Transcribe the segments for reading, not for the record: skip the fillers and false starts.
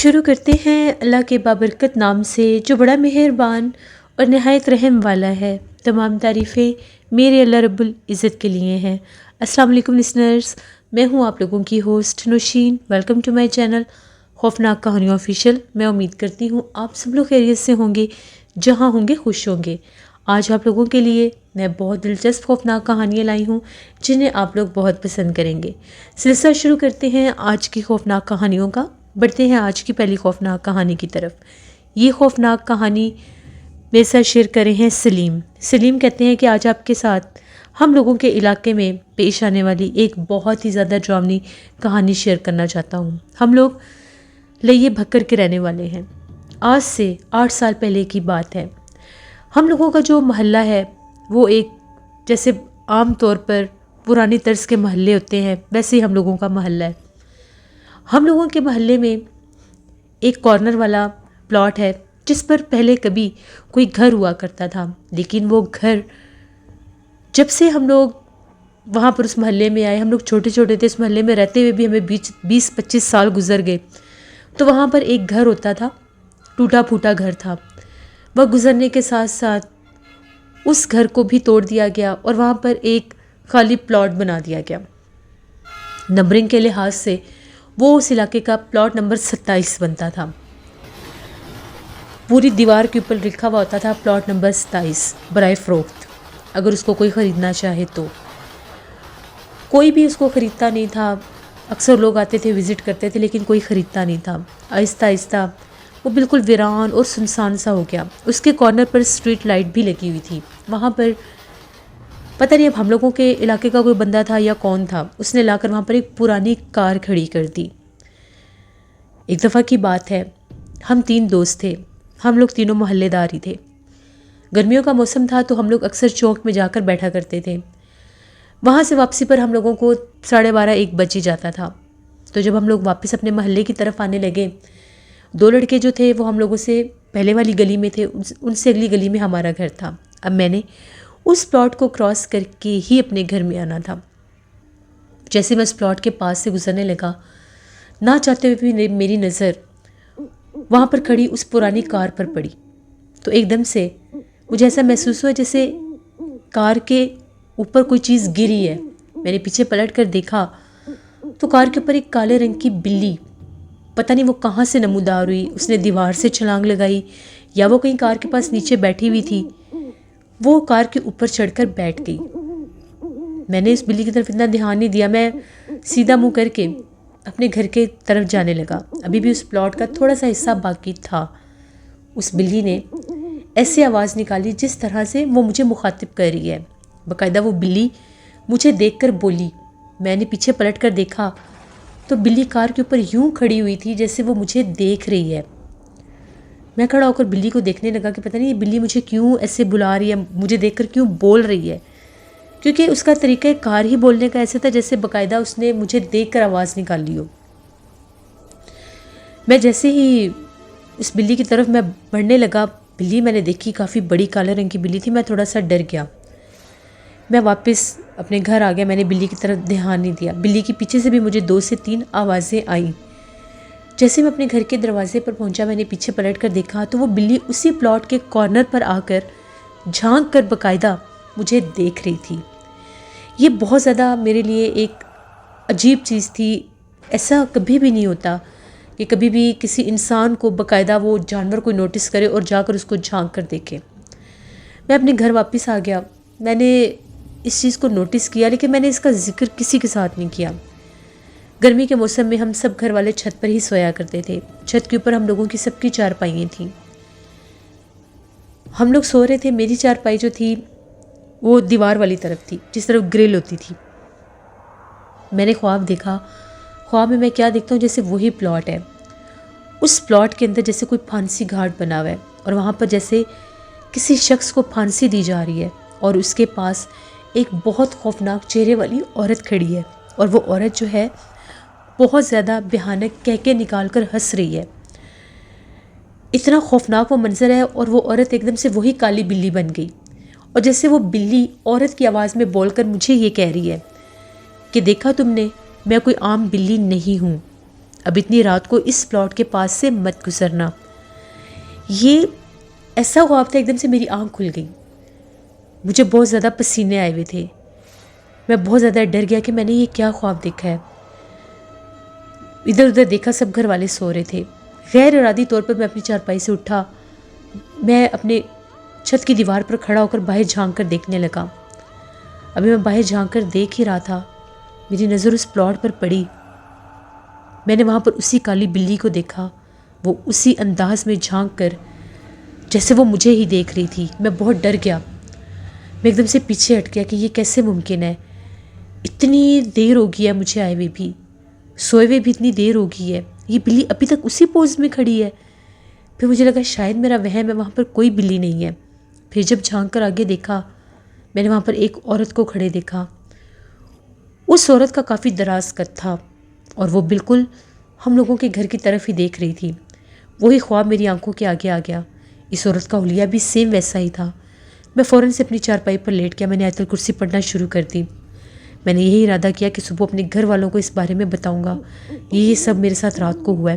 شروع کرتے ہیں اللہ کے بابرکت نام سے جو بڑا مہربان اور نہایت رحم والا ہے۔ تمام تعریفیں میرے اللہ رب العزت کے لیے ہیں۔ السلام علیکم لسنرز، میں ہوں آپ لوگوں کی host Nausheen. Welcome to my channel خوفناک کہانیوں آفیشیل۔ میں امید کرتی ہوں آپ سب لوگ خیریت سے ہوں گے، جہاں ہوں گے خوش ہوں گے۔ آج آپ لوگوں کے لیے میں بہت دلچسپ خوفناک کہانیاں لائی ہوں جنہیں آپ لوگ بہت پسند کریں گے۔ سلسلہ شروع کرتے ہیں آج کی خوفناک کہانیوں کا۔ بڑھتے ہیں آج کی پہلی خوفناک کہانی کی طرف۔ یہ خوفناک کہانی میرے ساتھ شیئر کرے ہیں سلیم۔ سلیم کہتے ہیں کہ آج آپ کے ساتھ ہم لوگوں کے علاقے میں پیش آنے والی ایک بہت ہی زیادہ ڈراؤنی کہانی شیئر کرنا چاہتا ہوں۔ ہم لوگ لئیے بھکر کے رہنے والے ہیں۔ آج سے 8 سال پہلے کی بات ہے۔ ہم لوگوں کا جو محلہ ہے وہ ایک جیسے عام طور پر پرانی طرز کے محلے ہوتے ہیں ویسے ہی ہم لوگوں کا محلہ ہے۔ ہم لوگوں کے محلے میں ایک کارنر والا پلاٹ ہے جس پر پہلے کبھی کوئی گھر ہوا کرتا تھا، لیکن وہ گھر جب سے ہم لوگ وہاں پر اس محلے میں آئے، ہم لوگ چھوٹے چھوٹے تھے، اس محلے میں رہتے ہوئے بھی ہمیں 20-25 سال گزر گئے، تو وہاں پر ایک گھر ہوتا تھا، ٹوٹا پھوٹا گھر تھا۔ وہ گزرنے کے ساتھ ساتھ اس گھر کو بھی توڑ دیا گیا اور وہاں پر ایک خالی پلاٹ بنا دیا گیا۔ نمبرنگ کے لحاظ سے وہ اس علاقے کا پلاٹ نمبر 27 بنتا تھا۔ پوری دیوار کے اوپر لکھا ہوا ہوتا تھا پلاٹ نمبر 27 برائے فروخت، اگر اس کو کوئی خریدنا چاہے تو۔ کوئی بھی اس کو خریدتا نہیں تھا، اکثر لوگ آتے تھے وزٹ کرتے تھے لیکن کوئی خریدتا نہیں تھا۔ آہستہ آہستہ وہ بالکل ویران اور سنسان سا ہو گیا۔ اس کے کارنر پر اسٹریٹ لائٹ بھی لگی ہوئی تھی۔ وہاں پر پتہ نہیں اب ہم لوگوں کے علاقے کا کوئی بندہ تھا یا کون تھا، اس نے لا کر وہاں پر ایک پرانی کار کھڑی کر دی۔ ایک دفعہ کی بات ہے، ہم 3 دوست تھے، ہم لوگ تینوں محلے دار ہی تھے۔ گرمیوں کا موسم تھا تو ہم لوگ اکثر چوک میں جا کر بیٹھا کرتے تھے۔ وہاں سے واپسی پر ہم لوگوں کو 12:30-1 بج ہی جاتا تھا۔ تو جب ہم لوگ واپس اپنے محلے کی طرف آنے لگے، 2 لڑکے جو تھے وہ ہم لوگوں سے پہلے والی گلی میں تھے، ان سے اگلی گلی میں ہمارا گھر تھا۔ اب میں نے اس پلاٹ کو کراس کر کے ہی اپنے گھر میں آنا تھا۔ جیسے میں اس پلاٹ کے پاس سے گزرنے لگا، نہ چاہتے ہوئے بھی میری نظر وہاں پر کھڑی اس پرانی کار پر پڑی، تو ایک دم سے مجھے ایسا محسوس ہوا جیسے کار کے اوپر کوئی چیز گری ہے۔ میں نے پیچھے پلٹ کر دیکھا تو کار کے اوپر ایک کالے رنگ کی بلی، پتہ نہیں وہ کہاں سے نمودار ہوئی، اس نے دیوار سے چھلانگ لگائی یا وہ کہیں کار کے پاس نیچے بیٹھی ہوئی تھی، وہ کار کے اوپر چڑھ کر بیٹھ گئی۔ میں نے اس بلی کی طرف اتنا دھیان نہیں دیا، میں سیدھا منہ کر کے اپنے گھر کے طرف جانے لگا۔ ابھی بھی اس پلاٹ کا تھوڑا سا حصہ باقی تھا۔ اس بلی نے ایسے آواز نکالی جس طرح سے وہ مجھے مخاطب کر رہی ہے۔ باقاعدہ وہ بلی مجھے دیکھ کر بولی۔ میں نے پیچھے پلٹ کر دیکھا تو بلی کار کے اوپر یوں کھڑی ہوئی تھی جیسے وہ مجھے دیکھ رہی ہے۔ میں کھڑا ہو کر بلی کو دیکھنے لگا کہ پتہ نہیں یہ بلی مجھے کیوں ایسے بلا رہی ہے، مجھے دیکھ کر کیوں بول رہی ہے، کیونکہ اس کا طریقہ کار ہی بولنے کا ایسا تھا جیسے باقاعدہ اس نے مجھے دیکھ کر آواز نکالی ہو۔ میں جیسے ہی اس بلی کی طرف میں بڑھنے لگا، بلی میں نے دیکھی کافی بڑی کالے رنگ کی بلی تھی، میں تھوڑا سا ڈر گیا۔ میں واپس اپنے گھر آ گیا، میں نے بلی کی طرف دھیان نہیں دیا۔ بلی کے پیچھے سے بھی مجھے 2 سے 3 آوازیں آئیں۔ جیسے میں اپنے گھر کے دروازے پر پہنچا، میں نے پیچھے پلٹ کر دیکھا تو وہ بلی اسی پلاٹ کے کارنر پر آ کر جھانک کر باقاعدہ مجھے دیکھ رہی تھی۔ یہ بہت زیادہ میرے لیے ایک عجیب چیز تھی۔ ایسا کبھی بھی نہیں ہوتا کہ کبھی بھی کسی انسان کو باقاعدہ وہ جانور کو نوٹس کرے اور جا کر اس کو جھانک کر دیکھے۔ میں اپنے گھر واپس آ گیا، میں نے اس چیز کو نوٹس کیا لیکن میں نے اس کا ذکر کسی کے ساتھ نہیں کیا۔ گرمی کے موسم میں ہم سب گھر والے چھت پر ہی سویا کرتے تھے۔ چھت کے اوپر ہم لوگوں کی سب کی چارپائیاں تھیں۔ ہم لوگ سو رہے تھے، میری چارپائی جو تھی وہ دیوار والی طرف تھی، جس طرف گرل ہوتی تھی۔ میں نے خواب دیکھا، خواب میں کیا دیکھتا ہوں، جیسے وہی پلاٹ ہے۔ اس پلاٹ کے اندر جیسے کوئی پھانسی گھاٹ بنا ہوا ہے اور وہاں پر جیسے کسی شخص کو پھانسی دی جا رہی ہے اور اس کے پاس ایک بہت خوفناک چہرے والی عورت کھڑی ہے، اور وہ عورت جو ہے بہت زیادہ بھیانک کہکے نکال کر ہنس رہی ہے۔ اتنا خوفناک وہ منظر ہے، اور وہ عورت ایک دم سے وہی کالی بلی بن گئی، اور جیسے وہ بلی عورت کی آواز میں بول کر مجھے یہ کہہ رہی ہے کہ دیکھا تم نے، میں کوئی عام بلی نہیں ہوں، اب اتنی رات کو اس پلاٹ کے پاس سے مت گزرنا۔ یہ ایسا خواب تھا، ایک دم سے میری آنکھ کھل گئی، مجھے بہت زیادہ پسینے آئے ہوئے تھے، میں بہت زیادہ ڈر گیا کہ میں نے یہ کیا خواب دیکھا ہے۔ ادھر ادھر دیکھا، سب گھر والے سو رہے تھے۔ غیر ارادی طور پر میں اپنی چارپائی سے اٹھا، میں اپنے چھت کی دیوار پر کھڑا ہو کر باہر جھانک کر دیکھنے لگا۔ ابھی میں باہر جھانک کر دیکھ ہی رہا تھا، میری نظر اس پلاٹ پر پڑی۔ میں نے وہاں پر اسی کالی بلی کو دیکھا، وہ اسی انداز میں جھانک کر جیسے وہ مجھے ہی دیکھ رہی تھی۔ میں بہت ڈر گیا، میں ایک دم سے پیچھے ہٹ گیا کہ یہ کیسے ممکن ہے، اتنی دیر ہو گئی ہے مجھے آئے ہوئے بھی، سوئے ہوئے بھی اتنی دیر ہو گئی ہے، یہ بلی ابھی تک اسی پوز میں کھڑی ہے۔ پھر مجھے لگا شاید میرا وہم ہے، وہاں پر کوئی بلی نہیں ہے۔ پھر جب جھانک کر آگے دیکھا، میں نے وہاں پر ایک عورت کو کھڑے دیکھا۔ اس عورت کا کافی دراز قد تھا اور وہ بالکل ہم لوگوں کے گھر کی طرف ہی دیکھ رہی تھی۔ وہی خواب میری آنکھوں کے آگے آ گیا، اس عورت کا حلیہ بھی سیم ویسا ہی تھا۔ میں فوراً سے اپنی چارپائی پر لیٹ گیا، میں نے آیت الکرسی پڑھنا شروع کر دی۔ میں نے یہی ارادہ کیا کہ صبح اپنے گھر والوں کو اس بارے میں بتاؤں گا، یہ سب میرے ساتھ رات کو ہوا ہے۔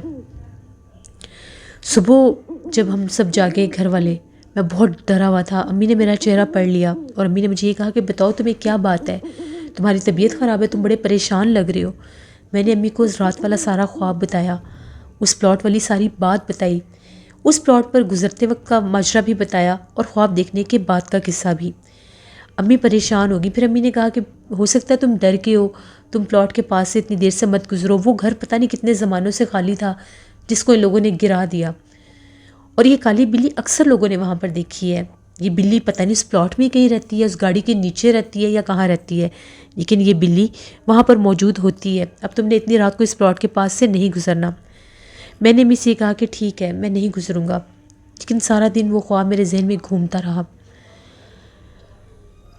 صبح جب ہم سب جاگے گھر والے، میں بہت ڈرا ہوا تھا۔ امی نے میرا چہرہ پڑھ لیا اور امی نے مجھے یہ کہا کہ بتاؤ تمہیں کیا بات ہے، تمہاری طبیعت خراب ہے، تم بڑے پریشان لگ رہے ہو۔ میں نے امی کو اس رات والا سارا خواب بتایا، اس پلاٹ والی ساری بات بتائی، اس پلاٹ پر گزرتے وقت کا ماجرا بھی بتایا اور خواب دیکھنے کے بعد کا قصہ بھی۔ امی پریشان ہوگی، پھر امی نے کہا کہ ہو سکتا ہے تم ڈر کے ہو، تم پلاٹ کے پاس سے اتنی دیر سے مت گزرو، وہ گھر پتہ نہیں کتنے زمانوں سے خالی تھا جس کو ان لوگوں نے گرا دیا، اور یہ کالی بلی اکثر لوگوں نے وہاں پر دیکھی ہے۔ یہ بلی پتہ نہیں اس پلاٹ میں کہیں رہتی ہے، اس گاڑی کے نیچے رہتی ہے یا کہاں رہتی ہے، لیکن یہ بلی وہاں پر موجود ہوتی ہے۔ اب تم نے اتنی رات کو اس پلاٹ کے پاس سے نہیں گزرنا۔ میں نے امی سے کہا کہ ٹھیک ہے، میں نہیں گزروں گا، لیکن سارا دن وہ خواب میرے ذہن میں گھومتا رہا۔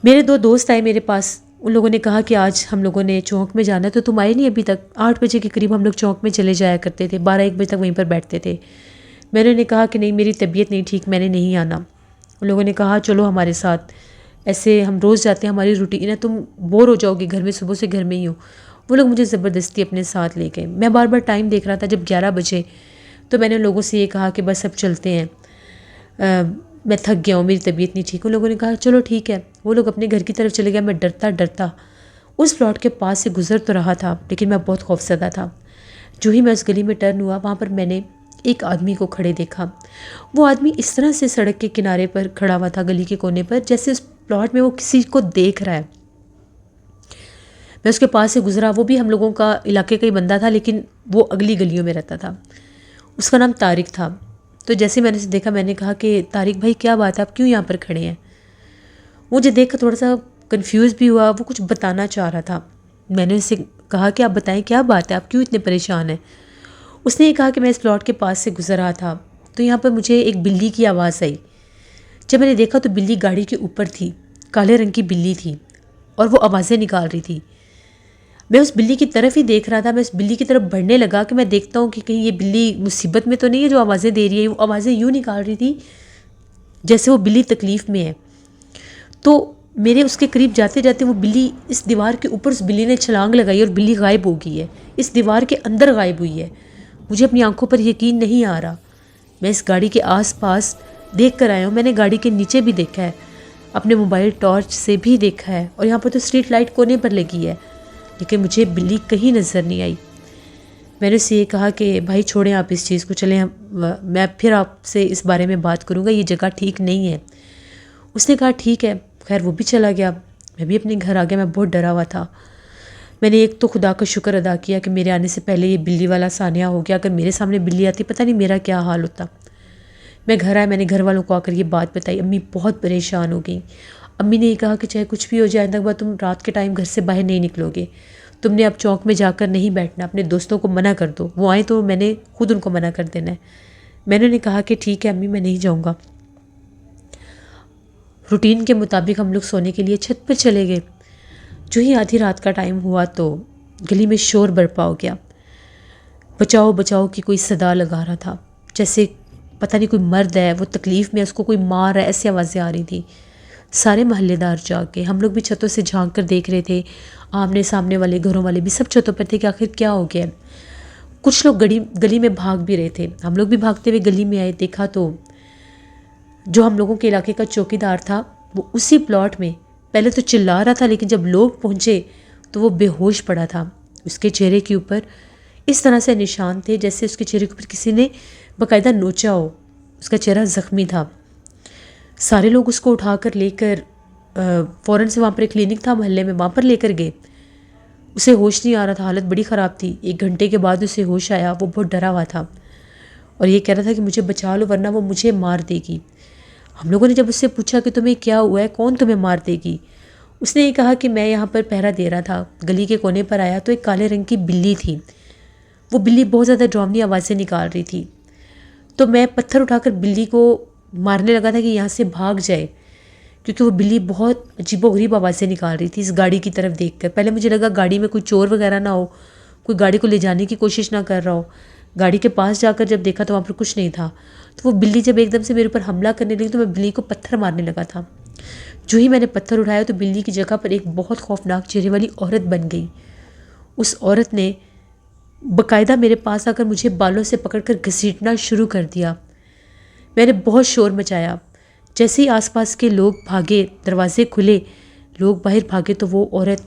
میرے 2 دوست آئے میرے پاس، ان لوگوں نے کہا کہ آج ہم لوگوں نے چوک میں جانا ہے، تو تم آئے نہیں ابھی تک۔ 8 بجے کے قریب ہم لوگ چوک میں چلے جایا کرتے تھے، 12-1 بجے تک وہیں پر بیٹھتے تھے۔ میں نے کہا کہ نہیں، میری طبیعت نہیں ٹھیک، میں نے نہیں آنا۔ ان لوگوں نے کہا چلو ہمارے ساتھ، ایسے ہم روز جاتے ہیں، ہماری روٹین ہے، تم بور ہو جاؤ گے گھر میں، صبح سے گھر میں ہی ہو۔ وہ لوگ مجھے زبردستی اپنے ساتھ لے گئے۔ میں بار بار ٹائم دیکھ رہا تھا، جب 11 بجے، تو میں نے لوگوں سے یہ کہا کہ بس اب چلتے ہیں، میں تھک گیا ہوں، میری طبیعت نہیں ٹھیک۔ ان لوگوں نے کہا چلو ٹھیک ہے۔ وہ لوگ اپنے گھر کی طرف چلے گئے، میں ڈرتا ڈرتا اس پلاٹ کے پاس سے گزر تو رہا تھا، لیکن میں بہت خوفزدہ تھا۔ جو ہی میں اس گلی میں ٹرن ہوا، وہاں پر میں نے ایک آدمی کو کھڑے دیکھا۔ وہ آدمی اس طرح سے سڑک کے کنارے پر کھڑا ہوا تھا، گلی کے کونے پر، جیسے اس پلاٹ میں وہ کسی کو دیکھ رہا ہے۔ میں اس کے پاس سے گزرا، وہ بھی ہم لوگوں کا علاقے کا ہی بندہ تھا، لیکن وہ اگلی گلیوں میں رہتا تھا۔ اس کا نام طارق تھا۔ تو جیسے میں نے اسے دیکھا، میں نے کہا کہ طارق بھائی کیا بات ہے، آپ کیوں یہاں پر کھڑے ہیں؟ مجھے دیکھ کر تھوڑا سا کنفیوز بھی ہوا، وہ کچھ بتانا چاہ رہا تھا۔ میں نے اسے کہا کہ آپ بتائیں کیا بات ہے، آپ کیوں اتنے پریشان ہیں؟ اس نے یہ کہا کہ میں اس پلاٹ کے پاس سے گزر رہا تھا، تو یہاں پر مجھے ایک بلی کی آواز آئی۔ جب میں نے دیکھا تو بلی گاڑی کے اوپر تھی، کالے رنگ کی بلی تھی، اور وہ آوازیں نکال رہی تھی۔ میں اس بلی کی طرف ہی دیکھ رہا تھا، میں اس بلی کی طرف بڑھنے لگا کہ میں دیکھتا ہوں کہ کہیں یہ بلی مصیبت میں تو نہیں ہے جو آوازیں دے رہی ہے۔ وہ آوازیں یوں نکال رہی تھی جیسے وہ بلی تکلیف میں ہے۔ تو میرے اس کے قریب جاتے جاتے وہ بلی اس دیوار کے اوپر، اس بلی نے چھلانگ لگائی اور بلی غائب ہو گئی ہے، اس دیوار کے اندر غائب ہوئی ہے۔ مجھے اپنی آنکھوں پر یقین نہیں آ رہا۔ میں اس گاڑی کے آس پاس دیکھ کر آیا ہوں، میں نے گاڑی کے نیچے بھی دیکھا ہے، اپنے موبائل ٹارچ سے بھی دیکھا ہے، اور یہاں پر تو اسٹریٹ لائٹ کونے پر لگی ہے، لیکن مجھے بلی کہیں نظر نہیں آئی۔ میں نے اسے یہ کہا کہ بھائی چھوڑیں آپ اس چیز کو، چلیں میں پھر آپ سے اس بارے میں بات کروں گا، یہ جگہ ٹھیک نہیں ہے۔ اس نے کہا ٹھیک ہے، خیر وہ بھی چلا گیا۔ میں بھی اپنے گھر آ گیا، میں بہت ڈرا ہوا تھا۔ میں نے ایک تو خدا کا شکر ادا کیا کہ میرے آنے سے پہلے یہ بلی والا سانحہ ہو گیا، اگر میرے سامنے بلی آتی پتہ نہیں میرا کیا حال ہوتا۔ میں گھر آیا، میں نے گھر والوں کو آ کر یہ بات بتائی۔ امی بہت پریشان ہو گئیں۔ امی نے یہ کہا کہ چاہے کچھ بھی ہو جائے، تک بعد تم رات کے ٹائم گھر سے باہر نہیں نکلو گے، تم نے اب چوک میں جا کر نہیں بیٹھنا، اپنے دوستوں کو منع کر دو، وہ آئیں تو میں نے خود ان کو منع کر دینا ہے۔ میں نے کہا کہ ٹھیک ہے امی، میں نہیں جاؤں گا۔ روٹین کے مطابق ہم لوگ سونے کے لیے چھت پر چلے گئے۔ جو ہی آدھی رات کا ٹائم ہوا تو گلی میں شور برپا ہو گیا، بچاؤ بچاؤ کی کوئی صدا لگا رہا تھا، جیسے پتہ نہیں کوئی مرد ہے، وہ تکلیف میں، اس کو کوئی مار ہے، ایسی آوازیں آ رہی تھیں۔ سارے محلے دار جاگ گئے، ہم لوگ بھی چھتوں سے جھانک کر دیکھ رہے تھے، آمنے سامنے والے گھروں والے بھی سب چھتوں پر تھے کہ آخر کیا ہو گیا ہے۔ کچھ لوگ گلی میں بھاگ بھی رہے تھے. ہم لوگ بھی بھاگتے ہوئے گلی میں آئے. دیکھا تو جو ہم لوگوں کے علاقے کا چوکیدار تھا وہ اسی پلاٹ میں پہلے تو چلا رہا تھا، لیکن جب لوگ پہنچے تو وہ بے ہوش پڑا تھا. اس کے چہرے کے اوپر اس طرح سے نشان تھے جیسے اس کے چہرے کے اوپر کسی نے باقاعدہ نوچا ہو. اس کا چہرہ زخمی تھا. سارے لوگ اس کو اٹھا کر لے کر فوراً سے وہاں پر ایک کلینک تھا محلے میں، وہاں پر لے کر گئے. اسے ہوش نہیں آ رہا تھا، حالت بڑی خراب تھی. 1 گھنٹے کے بعد اسے ہوش آیا. وہ بہت ڈرا ہوا تھا اور یہ کہہ رہا تھا کہ مجھے بچا لو ورنہ وہ مجھے مار دے گی. ہم لوگوں نے جب اس سے پوچھا کہ تمہیں کیا ہوا ہے، کون تمہیں مار دے گی، اس نے یہ کہا کہ میں یہاں پر پہرا دے رہا تھا. گلی کے کونے پر آیا تو ایک کالے رنگ کی بلی تھی. وہ بلی بہت زیادہ ڈراؤنی آوازیں نکال رہی تھی. تو میں پتھر اٹھا کر بلی کو مارنے لگا تھا کہ یہاں سے بھاگ جائے، کیونکہ وہ بلی بہت عجیب و غریب آوازیں نکال رہی تھی اس گاڑی کی طرف دیکھ کر. پہلے مجھے لگا گاڑی میں کوئی چور وغیرہ نہ ہو، کوئی گاڑی کو لے جانے کی کوشش نہ کر رہا ہو. گاڑی کے پاس جا کر جب دیکھا تو وہاں پر کچھ نہیں تھا. تو وہ بلی جب ایک دم سے میرے اوپر حملہ کرنے لگی تو میں بلی کو پتھر مارنے لگا تھا. جو ہی میں نے پتھر اٹھایا تو بلی کی جگہ پر ایک بہت خوفناک چہرے والی عورت بن گئی. اس عورت نے باقاعدہ میرے پاس آ کر مجھے بالوں سے پکڑ کر گھسیٹنا شروع کر دیا. میں نے بہت شور مچایا. جیسے ہی آس پاس کے لوگ بھاگے، دروازے کھلے، لوگ باہر بھاگے تو وہ عورت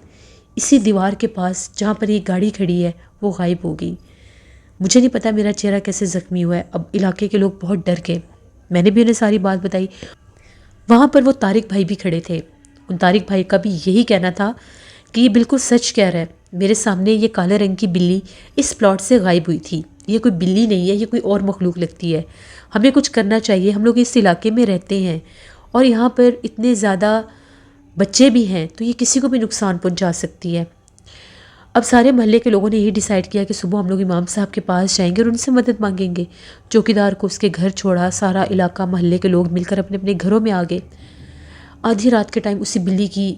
اسی دیوار کے پاس جہاں پر یہ گاڑی کھڑی ہے وہ غائب ہو گئی. مجھے نہیں پتا میرا چہرہ کیسے زخمی ہوا ہے. اب علاقے کے لوگ بہت ڈر گئے. میں نے بھی انہیں ساری بات بتائی. وہاں پر وہ طارق بھائی بھی کھڑے تھے. ان طارق بھائی کا بھی یہی کہنا تھا کہ یہ بالکل سچ کہہ رہا ہے. میرے سامنے یہ کالے رنگ کی بلی اس پلاٹ سے غائب ہوئی تھی. یہ کوئی بلی نہیں ہے، یہ کوئی اور مخلوق لگتی ہے. ہمیں کچھ کرنا چاہیے. ہم لوگ اس علاقے میں رہتے ہیں اور یہاں پر اتنے زیادہ بچے بھی ہیں تو یہ کسی کو بھی نقصان پہنچا سکتی ہے. اب سارے محلے کے لوگوں نے یہی ڈیسائیڈ کیا کہ صبح ہم لوگ امام صاحب کے پاس جائیں گے اور ان سے مدد مانگیں گے. چوکیدار کو اس کے گھر چھوڑا. سارا علاقہ محلے کے لوگ مل کر اپنے اپنے گھروں میں آ گئے. آدھی رات کے ٹائم اسی بلی کی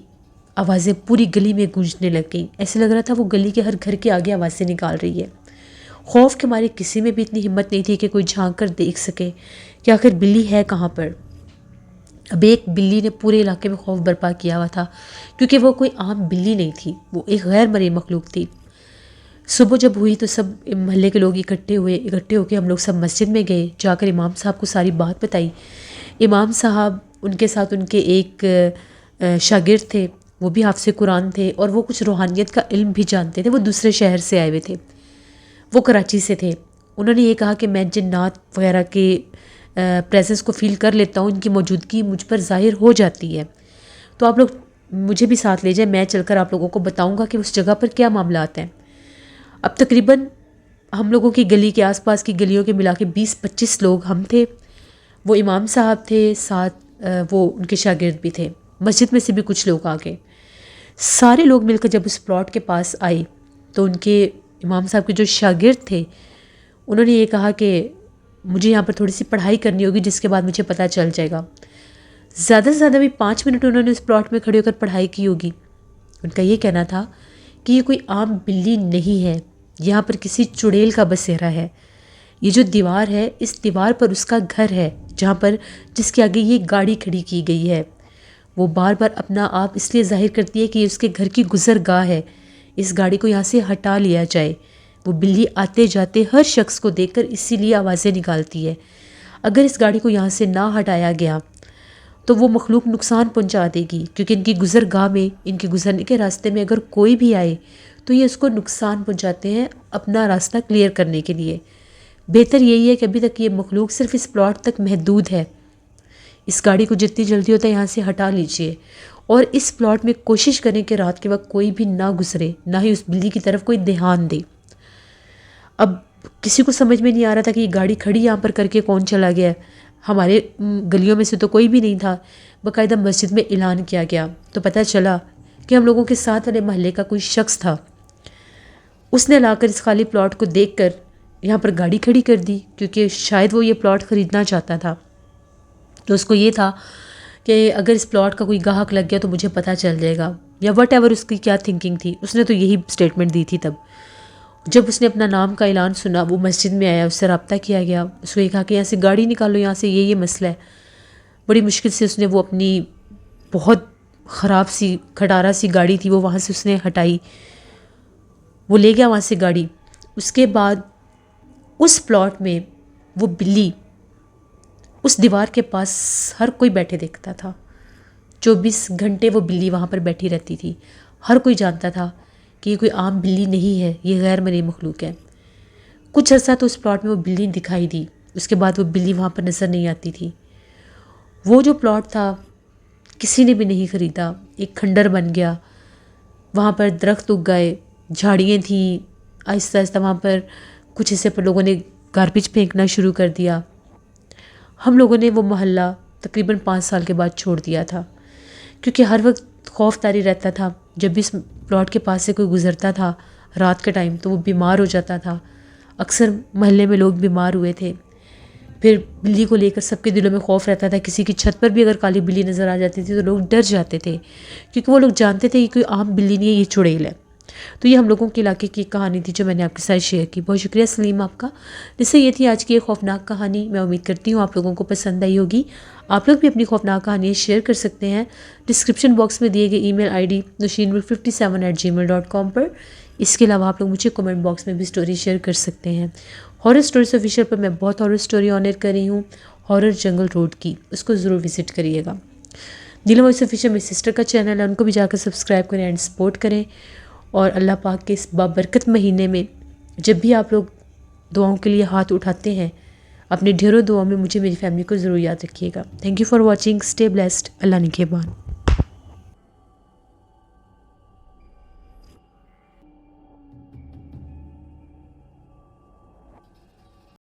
آوازیں پوری گلی میں گونجنے لگ گئیں. ایسے لگ رہا تھا وہ گلی کے ہر گھر کے آگے آوازیں نکال رہی ہے. خوف کے مارے کسی میں بھی اتنی ہمت نہیں تھی کہ کوئی جھانک کر دیکھ سکے کہ آخر بلی ہے کہاں پر. اب ایک بلی نے پورے علاقے میں خوف برپا کیا ہوا تھا، کیونکہ وہ کوئی عام بلی نہیں تھی، وہ ایک غیر مرئی مخلوق تھی. صبح جب ہوئی تو سب محلے کے لوگ اکٹھے ہو کے ہم لوگ سب مسجد میں گئے. جا کر امام صاحب کو ساری بات بتائی. امام صاحب، ان کے ساتھ ان کے ایک شاگرد تھے، وہ بھی حافظ قرآن تھے اور وہ کچھ روحانیت کا علم بھی جانتے تھے. وہ دوسرے شہر سے آئے ہوئے تھے، وہ کراچی سے تھے. انہوں نے یہ کہا کہ میں جنات وغیرہ کے پریزنس کو فیل کر لیتا ہوں، ان کی موجودگی مجھ پر ظاہر ہو جاتی ہے، تو آپ لوگ مجھے بھی ساتھ لے جائیں. میں چل کر آپ لوگوں کو بتاؤں گا کہ اس جگہ پر کیا معاملات ہیں. اب تقریباً ہم لوگوں کی گلی کے آس پاس کی گلیوں کے ملا کے 20-25 لوگ ہم تھے. وہ امام صاحب تھے، ساتھ وہ ان کے شاگرد بھی تھے. مسجد میں سے بھی کچھ لوگ آ گئے. سارے لوگ مل کر جب اس پلاٹ کے پاس آئے تو ان کے امام صاحب کے جو شاگرد تھے انہوں نے یہ کہا کہ مجھے یہاں پر تھوڑی سی پڑھائی کرنی ہوگی، جس کے بعد مجھے پتہ چل جائے گا. زیادہ سے زیادہ بھی 5 منٹ انہوں نے اس پلاٹ میں کھڑے ہو کر پڑھائی کی ہوگی. ان کا یہ کہنا تھا کہ یہ کوئی عام بلی نہیں ہے، یہاں پر کسی چڑیل کا بسیرا ہے. یہ جو دیوار ہے، اس دیوار پر اس کا گھر ہے، جہاں پر جس کے آگے یہ گاڑی کھڑی کی گئی ہے. وہ بار بار اپنا آپ اس لیے ظاہر کرتی ہے کہ یہ اس کے گھر کی گزرگاہ ہے، اس گاڑی کو یہاں سے ہٹا لیا جائے. وہ بلی آتے جاتے ہر شخص کو دیکھ کر اسی لیے آوازیں نکالتی ہے. اگر اس گاڑی کو یہاں سے نہ ہٹایا گیا تو وہ مخلوق نقصان پہنچا دے گی، کیونکہ ان کی گزرگاہ میں، ان کے گزرنے کے راستے میں اگر کوئی بھی آئے تو یہ اس کو نقصان پہنچاتے ہیں اپنا راستہ کلیئر کرنے کے لیے. بہتر یہی ہے کہ ابھی تک یہ مخلوق صرف اس پلاٹ تک محدود ہے. اس گاڑی کو جتنی جلدی ہوتا ہے یہاں سے ہٹا لیجئے اور اس پلاٹ میں کوشش کریں کہ رات کے وقت کوئی بھی نہ گزرے، نہ ہی اس بلی کی طرف کوئی دھیان دے. اب کسی کو سمجھ میں نہیں آ رہا تھا کہ یہ گاڑی کھڑی یہاں پر کر کے کون چلا گیا ہے. ہمارے گلیوں میں سے تو کوئی بھی نہیں تھا. باقاعدہ مسجد میں اعلان کیا گیا تو پتہ چلا کہ ہم لوگوں کے ساتھ والے محلے کا کوئی شخص تھا. اس نے لا کر اس خالی پلاٹ کو دیکھ کر یہاں پر گاڑی کھڑی کر دی، کیونکہ شاید وہ یہ پلاٹ خریدنا چاہتا تھا. تو اس کو یہ تھا کہ اگر اس پلاٹ کا کوئی گاہک لگ گیا تو مجھے پتہ چل جائے گا، یا وٹ ایور اس کی کیا تھنکنگ تھی. اس نے تو یہی سٹیٹمنٹ دی تھی. تب جب اس نے اپنا نام کا اعلان سنا، وہ مسجد میں آیا، اس سے رابطہ کیا گیا. اس کو یہ کہا کہ یہاں سے گاڑی نکالو، یہاں سے یہ مسئلہ ہے. بڑی مشکل سے اس نے وہ اپنی بہت خراب سی کھٹارا سی گاڑی تھی وہ وہاں سے اس نے ہٹائی. وہ لے گیا وہاں سے گاڑی. اس کے بعد اس پلاٹ میں وہ بلی اس دیوار کے پاس ہر کوئی بیٹھے دیکھتا تھا. 24 گھنٹے وہ بلی وہاں پر بیٹھی رہتی تھی. ہر کوئی جانتا تھا کہ یہ کوئی عام بلی نہیں ہے، یہ غیر مرئی مخلوق ہے. کچھ عرصہ تو اس پلاٹ میں وہ بلی دکھائی دی، اس کے بعد وہ بلی وہاں پر نظر نہیں آتی تھی. وہ جو پلاٹ تھا کسی نے بھی نہیں خریدا، ایک کھنڈر بن گیا. وہاں پر درخت اگ گئے، جھاڑیاں تھیں. آہستہ آہستہ وہاں پر کچھ حصے پر لوگوں نے گاربیج پھینکنا شروع کر دیا. ہم لوگوں نے وہ محلہ تقریباً 5 سال کے بعد چھوڑ دیا تھا، کیونکہ ہر وقت خوف طاری رہتا تھا. جب بھی اس پلاٹ کے پاس سے کوئی گزرتا تھا رات کے ٹائم تو وہ بیمار ہو جاتا تھا. اکثر محلے میں لوگ بیمار ہوئے تھے. پھر بلی کو لے کر سب کے دلوں میں خوف رہتا تھا. کسی کی چھت پر بھی اگر کالی بلی نظر آ جاتی تھی تو لوگ ڈر جاتے تھے، کیونکہ وہ لوگ جانتے تھے کہ کوئی عام بلی نہیں ہے، یہ چڑیل ہے. تو یہ ہم لوگوں کے علاقے کی ایک کہانی تھی جو میں نے آپ کے ساتھ شیئر کی. بہت شکریہ سلیم آپ کا. جس سے یہ تھی آج کی ایک خوفناک کہانی. میں امید کرتی ہوں آپ لوگوں کو پسند آئی ہوگی. آپ لوگ بھی اپنی خوفناک کہانیاں شیئر کر سکتے ہیں ڈسکرپشن باکس میں دیے گئے ای میل آئی ڈی nushinmul57@gmail.com پر. اس کے علاوہ آپ لوگ مجھے کمنٹ باکس میں بھی سٹوری شیئر کر سکتے ہیں. ہارر سٹوریز آفیشیل پر میں بہت ہارر سٹوری آنر کر رہی ہوں، ہارر جنگل روڈ کی، اس کو ضرور وزٹ کریے گا. نیلم وائس آفیشیل میری سسٹر کا چینل ہے، ان کو بھی جا کر سبسکرائب کریں اینڈ سپورٹ کریں. اور اللہ پاک کے اس بابرکت مہینے میں جب بھی آپ لوگ دعاؤں کے لیے ہاتھ اٹھاتے ہیں، اپنے ڈھیروں دعاؤں میں مجھے میری فیملی کو ضرور یاد رکھیے گا. Thank you for watching. Stay blessed. اللہ نگہبان.